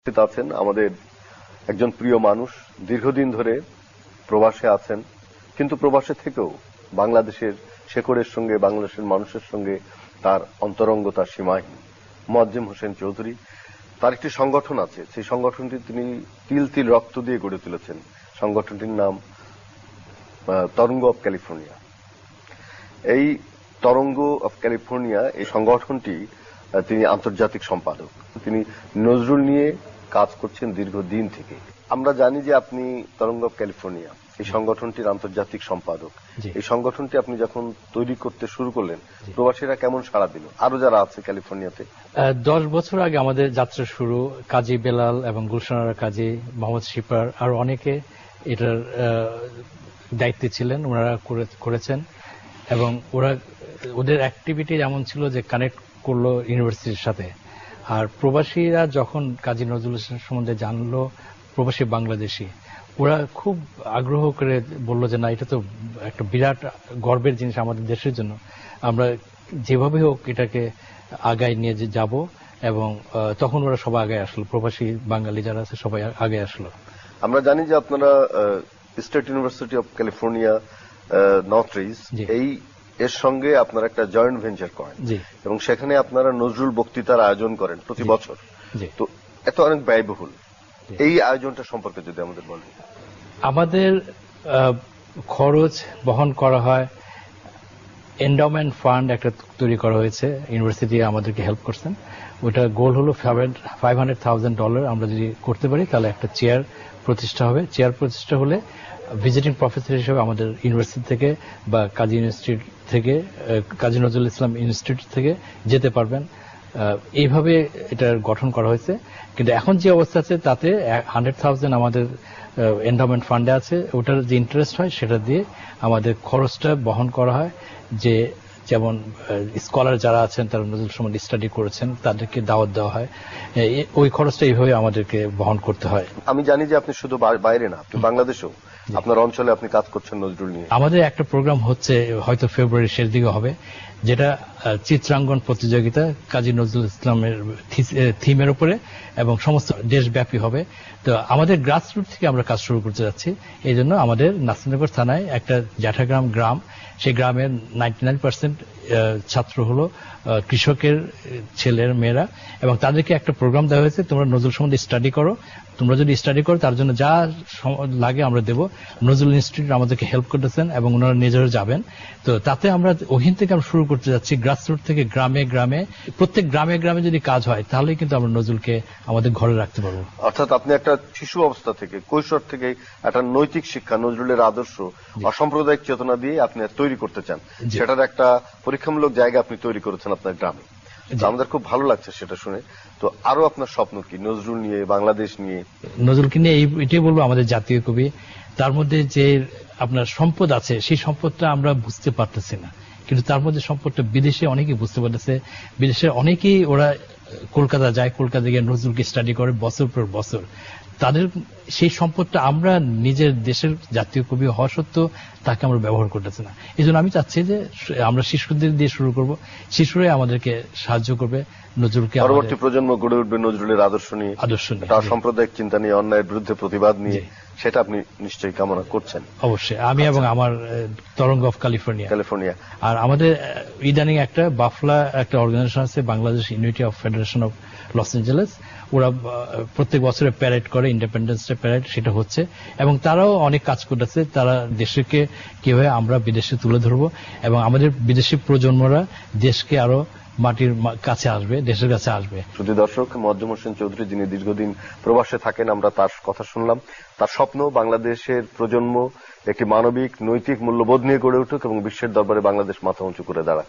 আছেন আমাদের একজন প্রিয় মানুষ, দীর্ঘদিন ধরে প্রবাসে আছেন, কিন্তু প্রবাসে থেকেও বাংলাদেশের শেকড়ের সঙ্গে, বাংলাদেশের মানুষের সঙ্গে তার অন্তরঙ্গতা সীমাহীন। মোয়াজ্জেম হোসেন চৌধুরী, তার একটি সংগঠন আছে, সেই সংগঠনটি তিনি তিল তিল রক্ত দিয়ে গড়ে তুলেছেন। সংগঠনটির নাম তরঙ্গ অফ ক্যালিফোর্নিয়া। এই তরঙ্গ অফ ক্যালিফোর্নিয়া, এই সংগঠনটি তিনি আন্তর্জাতিক সম্পাদক। তিনি নজরুল নিয়ে কাজ করছেন দীর্ঘদিন থেকে। আমরা জানি যে আপনি তরঙ্গ অফ ক্যালিফোর্নিয়া এই সংগঠনটির আন্তর্জাতিক সম্পাদক। এই সংগঠনটি আপনি যখন তৈরি করতে শুরু করলেন, প্রবাসীরা কেমন সাড়া দিল? আরো যারা আছে ক্যালিফোর্নিয়াতে। 10 বছর আগে আমাদের যাত্রা শুরু। কাজী বেলাল এবং গুলশানারা কাজী, মোহাম্মদ শিপার আর অনেকে এটার দায়িত্বে ছিলেন, ওনারা করেছেন। এবং ওদের অ্যাক্টিভিটি এমন ছিল যে কানেক্ট করলো ইউনিভার্সিটির সাথে। আর প্রবাসীরা যখন কাজী নজরুল ইসলাম সম্বন্ধে জানলো, প্রবাসী বাংলাদেশি, ওরা খুব আগ্রহ করে বলল যে না, এটা তো একটা বিরাট গর্বের জিনিস আমাদের দেশের জন্য, আমরা যেভাবে হোক এটাকে আগায় নিয়ে যাব। এবং তখন ওরা সবাই আগে আসলো, প্রবাসী বাঙালি যারা আছে সবাই আগে আসলো। আমরা জানি যে আপনারা State University of California Northridge, এর সঙ্গে আপনারা একটা জয়েন্ট ভেঞ্চার করেন এবং সেখানে আপনারা নজরুল বক্তৃতার আয়োজন করেন প্রতি বছর। তো এত অনেক ব্যয়বহুল, এই আয়োজনটা সম্পর্কে যদি আমাদের বলেন। আমাদের খরচ বহন করা হয়, এন্ডাওমেন্ট ফান্ড একটা তৈরি করা হয়েছে, ইউনিভার্সিটি আমাদেরকে হেল্প করছেন। ওইটা গোল হলো $500,000। আমরা যদি করতে পারি তাহলে একটা চেয়ার প্রতিষ্ঠা হবে। চেয়ার প্রতিষ্ঠা হলে ভিজিটিং প্রফেসর হিসেবে আমাদের ইউনিভার্সিটি থেকে বা কাজী ইনস্টিটিউট থেকে, কাজী নজরুল ইসলাম ইনস্টিটিউট থেকে যেতে পারবেন। এইভাবে এটার গঠন করা হয়েছে। কিন্তু এখন যে অবস্থা আছে তাতে 100,000 আমাদের এন্ডাওমেন্ট ফান্ডে আছে। ওটার যে ইন্টারেস্ট হয় সেটা দিয়ে আমাদের খরচটা বহন করা হয়। যে যেমন স্কলার যারা আছেন, তারা নজরুল সম্বন্ধে স্টাডি করেছেন, তাদেরকে দাওয়াত দেওয়া হয়। ওই খরচটা এইভাবে আমাদেরকে বহন করতে হয়। আমি জানি যে আপনি শুধু বাইরে না, আপনি বাংলাদেশেও আপনার অঞ্চলে আপনি কাজ করছেন নজরুল নিয়ে। আমাদের একটা প্রোগ্রাম হচ্ছে, হয়তো ফেব্রুয়ারির শেষ দিকে হবে, যেটা চিত্রাঙ্গন প্রতিযোগিতা কাজী নজরুল ইসলামের থিমের উপরে এবং সমস্ত দেশব্যাপী হবে। তো আমাদের গ্রাসরুট থেকে আমরা কাজ শুরু করতে যাচ্ছি। এই জন্য আমাদের নাসিরনগর থানায় একটা জ্যাঠাগ্রাম গ্রাম, সেই গ্রামের 99% ছাত্র হলো কৃষকের ছেলের মেয়েরা, এবং তাদেরকে একটা প্রোগ্রাম দেওয়া হয়েছে, তোমরা নজরুল সম্বন্ধে স্টাডি করো। তোমরা যদি স্টাডি করো তার জন্য যা লাগে আমরা দেব। নজরুল ইনস্টিটিউট আমাদেরকে হেল্প করতেছেন এবং ওনারা নিজেরা যাবেন। তো তাতে আমরা ওখান থেকে আমরা শুরু করতে যাচ্ছি, গ্রাসরুট থেকে গ্রামে গ্রামে। প্রত্যেক গ্রামে গ্রামে যদি কাজ হয় তাহলেই কিন্তু আমরা নজরুলকে আমাদের ঘরে রাখতে পারবো। অর্থাৎ আপনি একটা শিশু অবস্থা থেকে, কৈশোর থেকে একটা নৈতিক শিক্ষা, নজরুলের আদর্শ, অসাম্প্রদায়িক চেতনা দিয়ে আপনি তৈরি করতে চান। সেটার একটা পরীক্ষামূলক জায়গা আপনি তৈরি করেছেন আপনার গ্রামে। আমাদের খুব ভালো লাগছে সেটা শুনে। তো আরো আপনার স্বপ্ন কি নজরুল নিয়ে, বাংলাদেশ নিয়ে? নজরুলকে নিয়ে এটাই বলবো, আমাদের জাতীয় কবি, তার মধ্যে যে আপনার সম্পদ আছে, সেই সম্পদটা আমরা বুঝতে পারতেছি না, কিন্তু তার মধ্যে সম্পদটা বিদেশে অনেকেই বুঝতে পারতেছে। বিদেশে অনেকেই ওরা কলকাতা যায়, কলকাতা গিয়ে নজরুলকে স্টাডি করে বছর পর বছর। তাদের সেই সম্পদটা আমরা নিজের দেশের জাতীয় কবি হওয়া সত্ত্বেও তাকে আমরা ব্যবহার করতেছি না। এই জন্য আমি চাচ্ছি যে আমরা শিশুদের দিয়ে শুরু করব, শিশুরাই আমাদেরকে সাহায্য করবে নজরুলকে। পরবর্তী প্রজন্ম গড়ে উঠবে নজরুলের আদর্শ নিয়ে, তার সাম্প্রদায়িক চিন্তা নিয়ে, অন্যায়ের বিরুদ্ধে প্রতিবাদ নিয়ে। সেটা আপনি নিশ্চয়ই কামনা করছেন। অবশ্যই, আমি এবং আমার তরঙ্গ অফ ক্যালিফোর্নিয়া। আর আমাদের ইদানিং একটা বাফলা একটা অর্গানাইজেশন আছে, Bangladesh unity of federation of Los Angeles. ওরা প্রত্যেক বছরে প্যারেড করে, ইন্ডিপেন্ডেন্স ডে প্যারেড, সেটা হচ্ছে। এবং তারাও অনেক কাজ করতেছে। তারা দেশকে কিভাবে আমরা বিদেশে তুলে ধরবো এবং আমাদের বিদেশি প্রজন্মরা দেশকে আরো মাটির কাছে আসবে, দেশের কাছে আসবে। শুধু দর্শক, মোয়াজ্জেম হোসেন চৌধুরী, যিনি দীর্ঘদিন প্রবাসে থাকেন, আমরা তার কথা শুনলাম। তার স্বপ্ন বাংলাদেশের প্রজন্ম একটি মানবিক নৈতিক মূল্যবোধ নিয়ে গড়ে উঠুক এবং বিশ্বের দরবারে বাংলাদেশ মাথা উঁচু করে দাঁড়াক।